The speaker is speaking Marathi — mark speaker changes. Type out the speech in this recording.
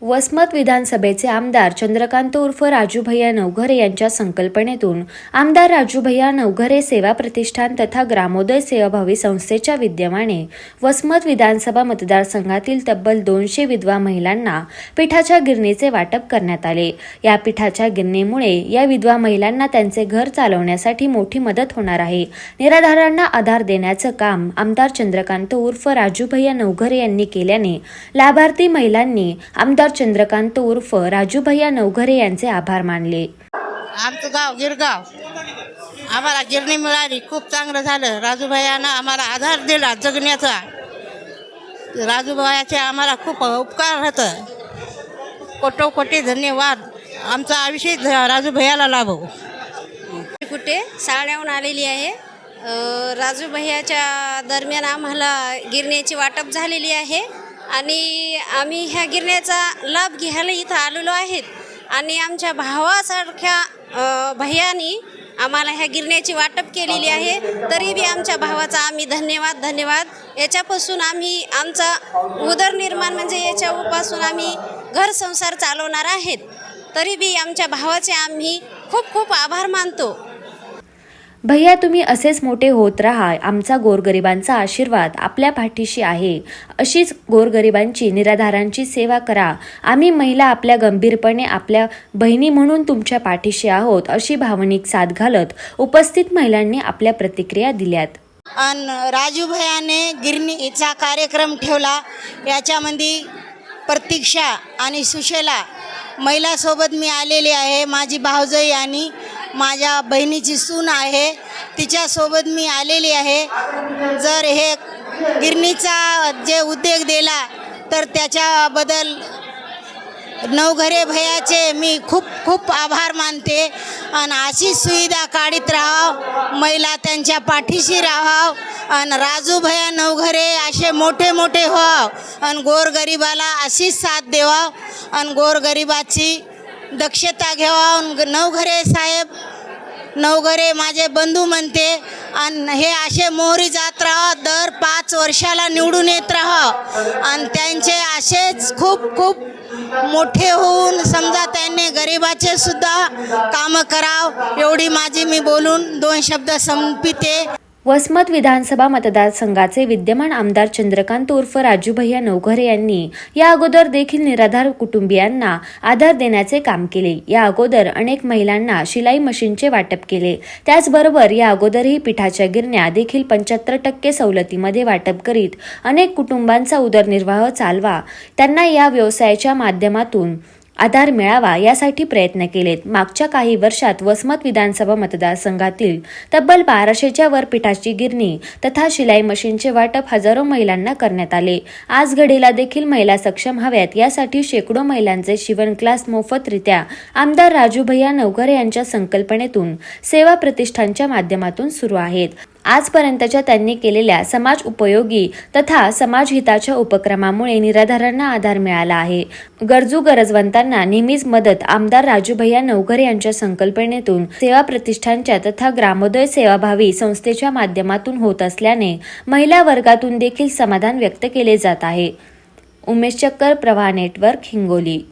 Speaker 1: वसमत विधानसभेचे आमदार चंद्रकांत उर्फ राजूभैया नवघरे यांच्या संकल्पनेतून आमदार राजूभैया नवघरे सेवा प्रतिष्ठान तथा ग्रामोदय सेवाभावी संस्थेच्या विद्यमाने वसमत विधानसभा मतदारसंघातील तब्बल 200 विधवा महिलांना पिठाच्या गिरणीचे वाटप करण्यात आले। या पिठाच्या गिरणीमुळे या विधवा महिलांना त्यांचे घर चालवण्यासाठी मोठी मदत होणार आहे। निराधारांना आधार देण्याचं काम आमदार चंद्रकांत उर्फ राजूभैया नवघरे यांनी केल्याने लाभार्थी महिलांनी आमदार चंद्रकांत उर्फ राजूभैया नवघरे यांचे आभार मानले।
Speaker 2: आमचं गाव गिरगाव, आम्हाला गिरणी मिळाली, खूप चांगलं झालं। राजूभैयानं आम्हाला आधार दिला जगण्याचा। राजूभैयाचे आम्हाला खूप उपकार होतं। कोटी धन्यवाद। आमचं आयुष्य राजूभैयाला लाभो।
Speaker 3: कुठे साड्याहून आलेली आहे। राजूभैयाच्या दरम्यान आम्हाला गिरण्याची वाटप झालेली आहे आणि आम्ही ह्या गिरण्याचा लाभ घ्यायला इथं आलेलो आहेत आणि आमच्या भावासारख्या भैयानी आम्हाला ह्या गिरण्याची वाटप केलेली आहे। तरी बी आमच्या भावाचा आम्ही धन्यवाद। याच्यापासून आम्ही आमचा उदरनिर्माण म्हणजे याच्यापासून आम्ही घर संसार चालवणार आहेत। तरी बी आमच्या भावाचे आम्ही खूप आभार मानतो।
Speaker 1: भैया, तुम्ही असेच मोठे होत राहा। आमचा गोरगरिबांचा आशीर्वाद आपल्या पाठीशी आहे। अशीच गोरगरिबांची, निराधारांची सेवा करा। आम्ही महिला आपल्या गंभीरपणे आपल्या बहिणी म्हणून तुमच्या पाठीशी आहोत, अशी भावनिक साथ घालत उपस्थित महिलांनी आपल्या प्रतिक्रिया दिल्यात।
Speaker 2: आणि राजूभैयाने गिरणीचा कार्यक्रम ठेवला। याच्यामध्ये प्रतीक्षा आणि सुशेला महिलासोबत मी आलेली आहे। माझी भावजाई आणि माझ्या बहिणीची सून आहे, तिच्यासोबत मी आलेली आहे। जर हे गिरणीचा जे उद्योग दिला तर त्याच्याबद्दल नवघरे भैयाचे मी खूप आभार मानते। आणि अशी सुविधा काढीत राहाव, महिला त्यांच्या पाठीशी राहाव आणि राजूभैया नवघरे असे मोठे व्हाव आणि गोरगरिबाला अशीच साथ देवाव आणि गोरगरिबाची दक्षता घ्यावा। नवघरे साहेब, नवघरे माझे बंधू म्हणते आणि हे असे मोहरी जात राहा, दर 5 वर्षाला निवडून येत राहा आणि त्यांचे असेच खूप मोठे होऊन समजा त्यांनी गरिबाचे सुद्धा काम कराव। एवढी माझी मी बोलून 2 शब्द संपविते।
Speaker 1: वसमत विधानसभा मतदारसंघाचे विद्यमान आमदार चंद्रकांत उर्फ राजूभैया नवघरे यांनी या अगोदर देखील निराधार कुटुंबियांना आधार देण्याचे काम केले। या अगोदर अनेक महिलांना शिलाई मशीनचे वाटप केले। त्याचबरोबर या अगोदरही पिठाच्या गिरण्या देखील 75% सवलतीमध्ये वाटप करीत अनेक कुटुंबांचा उदरनिर्वाह चालवा, त्यांना या व्यवसायाच्या माध्यमातून आधार मिळावा यासाठी प्रयत्न केलेत। मागच्या काही वर्षात वसमत विधानसभा मतदारसंघातील तब्बल 1200च्या वर पिठाची गिरणी तथा शिलाई मशीनचे वाटप हजारो महिलांना करण्यात आले। आज घडीला देखील महिला सक्षम हव्यात यासाठी शेकडो महिलांचे शिवण क्लास मोफतरित्या आमदार राजूभैया नवघरे यांच्या संकल्पनेतून सेवा प्रतिष्ठानच्या माध्यमातून सुरू आहेत। आजपर्यंतच्या त्यांनी केलेल्या समाज उपयोगी तथा समाजहिताच्या उपक्रमामुळे निराधारांना आधार मिळाला आहे। गरजवंतांना नेहमीच मदत आमदार राजूभैया नवघरे यांच्या संकल्पनेतून सेवा प्रतिष्ठानच्या तथा ग्रामोदय सेवाभावी संस्थेच्या माध्यमातून होत असल्याने महिला वर्गातून देखील समाधान व्यक्त केले जात आहे। उमेश चक्कर, प्रवाह नेटवर्क, हिंगोली।